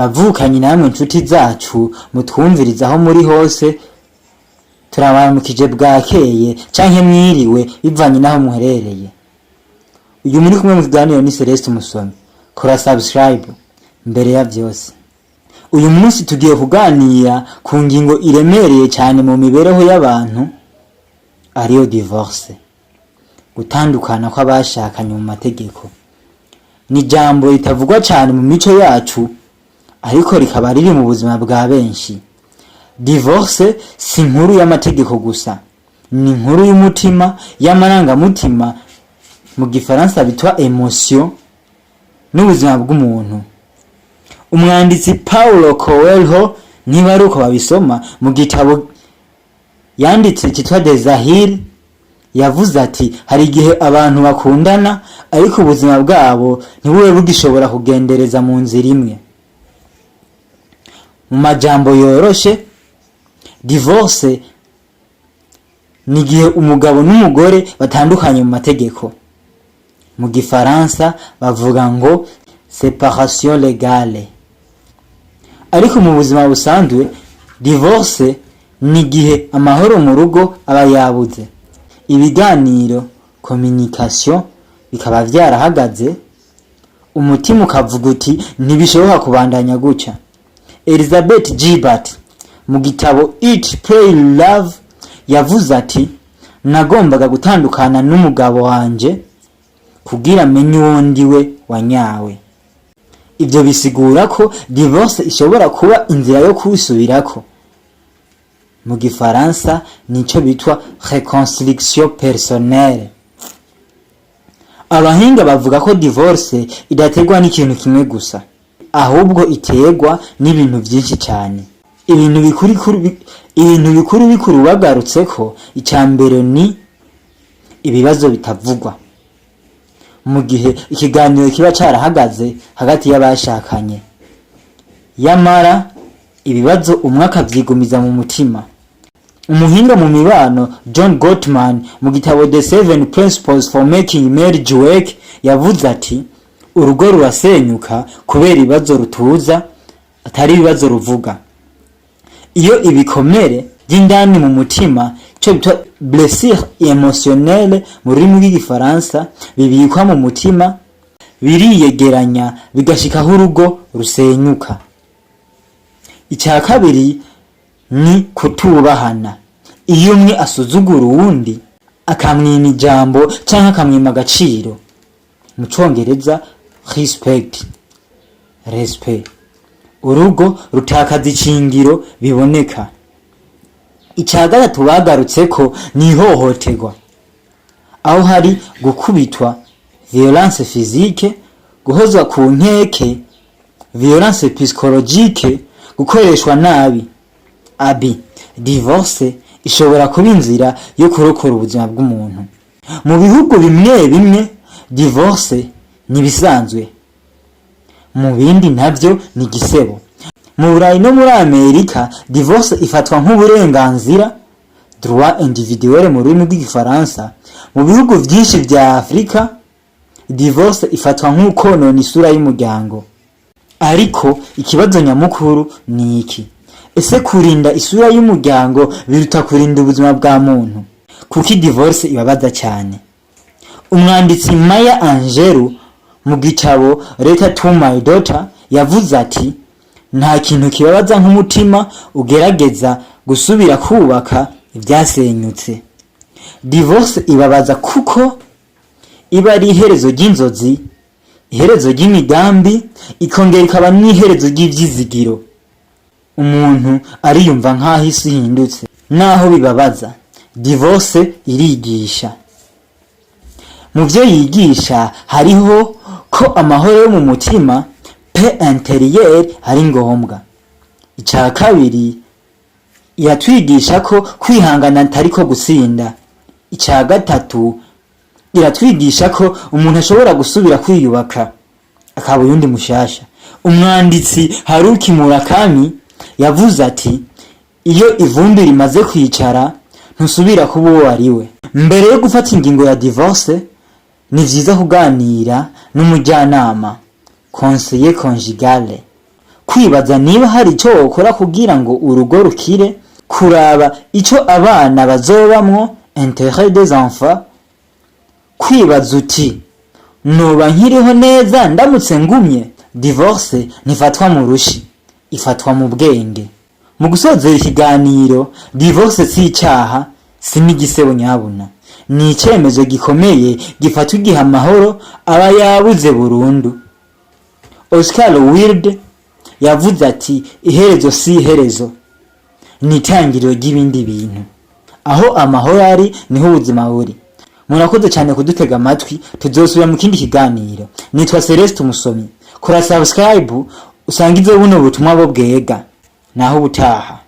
bavukanye namwe inshuti zacu mutwumviriza aho muri hose, turabaramukije bwakeye canke mwiriwe bivanye naho muherereye. Uyu muri kumwe mu kiganiro ni Celeste Musoni. Kora subscribe mbere ya byose. Uyu munsi tugiye kuganira ku ngingo iremereye cyane mu mibereho y'abantu, ariyo divorce, gutandukana kw'abashakanye mu mategeko. Ni jambo ritavugwa cyane mu mico yacu, ariko rikaba riri mu buzima bwa benshi. Divorce si inkuru y'amategeko gusa, ni inkuru y'umutima, y'amarangamutima, mu gifaransa bitwa emotion, n'ubuzima bw'umuntu. Umwanditsi Paulo Coelho, niba ari uko babisoma, mu gitabo yanditse cyitwa Desahir, yavuze ati hari igihe abantu bakundana ariko ubuzima bwabo ntibube bugishobora kugendereza mu nzira imwe. Mu majambo yoroshe, divorce ni igihe umugabo n'umugore batandukanye mu mategeko. Mu gifaransa bavuga ngo séparation légale. Ariko mu buzima busanzwe, divorce ni igihe amahoro mu rugo aba yabuze, ibiganiro communication bikaba byarahagaze, umutima ukavuga uti ntibishoboka kubandanya gutya. Elizabeth Gilbert mu gitabo Eat Pray Love yavuze ati nagombaga gutandukana n'umugabo wanje kugira menye uwo ndiwe wanyawe. Ibyo bisigura ko divorce ishobora kuba inzira yo kwisubirako. Mu gifaransa nico bitwa réconciliation personnelle. Abahinga bavuga ko divorce idategwa n'ikintu kimwe gusa, ahubwo iterwa n'ibintu byinshi cyane. Ibintu bikuru bagarutse ko icyambere ni ibibazo bitavugwa. Mu gihe ikiganiro kiba carahagaze hagati y'abashakanye, yamara ibibazo umwe akavyigumiza mu mutima. Umuhinga mu mibano John Gottman mu gitabo The 7 Principles for Making Marriage Work yavuze ati urugo rurasenyuka kubera ibibazo rutuza atari ibibazo ruvuga. Iyo ibikomere by'indani mu mutima, cyo bitwa blessure émotionnelle mu rurimi rw'igifaransa, bibikwa mu mutima, biriyegeranya bigashikaho urugo rusenyuka. Icya kabiri ni kutubahana. Iyo umwe asuzugura uwundi, akamwima ijambo cyangwa akamwima agaciro, mu Congereza respect, urugo rutakaza ikingiro biboneka. Icya gatatu bagarutse ko ni ihohoterwa, aho hari gukubitwa violence physique, guhozwa ku nkeke violence psychologique, gukoreshwa nabi abi. Divorce ishobora kuba inzira yo kurokora ubuzima bw'umuntu. Mu bihugu bimwe divorce ni bisanzwe, mu bindi nabyo ni gisebo. Mu Burayi no muri Amerika, divorce ifatwa nk'uburenganzira, droit individuel mu rurimi rw'igifaransa. Mu bihugu byinshi bya Afrika, divorce ifatwa nk'ukonona isura y'umuryango. Ariko ikibazo nyamukuru ni iki: ese kurinda isura y'umuryango biruta kurinda ubuzima bwa muntu? Kuki divorce ibabaza cyane? Umwanditsi Maya Angelou mu gitabo Letter to My Daughter yavuze ati nta kintu kibabaza nk'umutima ugerageza gusubira kubaka ibyasenyutse. Divorce ibabaza kuko iba ari iherezo ry'inzozi, iherezo ry'imigambi, ikongera ikaba n'iherezo ry'ivyizigiro. Umuntu ariyumva nk'aho isi ihindutse. Naho bibabaza, divorce irigisha. Mu byo yigisha hariho ko amahoro yo mu mutima pe intérieur ari ngombwa. Icya kabiri, iratwigisha ko kwihangana atari ko gutsinda. Icya gatatu, iratwigisha ko umuntu ashobora gusubira kwiyubaka akaba uyundi mushasha. Umwanditsi Haruki Murakami yavuze ati iyo ivumbi rimaze kwicara ntusubira kuba uwo ariwe. Mbere yo gufata ingingo ya divorce, ni vyiza kuganira n'umujyanama conseiller conjugal kwibaza niba hari icyo wokora kugira ngo urugo rukire, kuraba icyo abana bazobamwo, intérêt des enfants, kwibaza uti noba nkiriho neza ndamutse ngumye. Divorce ntifatwa mu rushi, ifatwa mu bwenge. Mu gusozera ikiganiro, divorce si icyaha, si n'igisebo nyabuna, ni icyemezo gikomeye gifatwa igihe amahoro aba yabuze burundu. Oscar Wilde yavuze ati iherezo si iherezo, ni itangiriro ry'ibindi bintu. Aho amahoro ari niho ubuzima buri. Murakoze cyane kudutega amatwi, tuzosubira mu kindi kiganiro. Nitwa Celeste Umusomyi. Kora subscribe usangize buno butumwa bwo bwega. Naho ubutaha.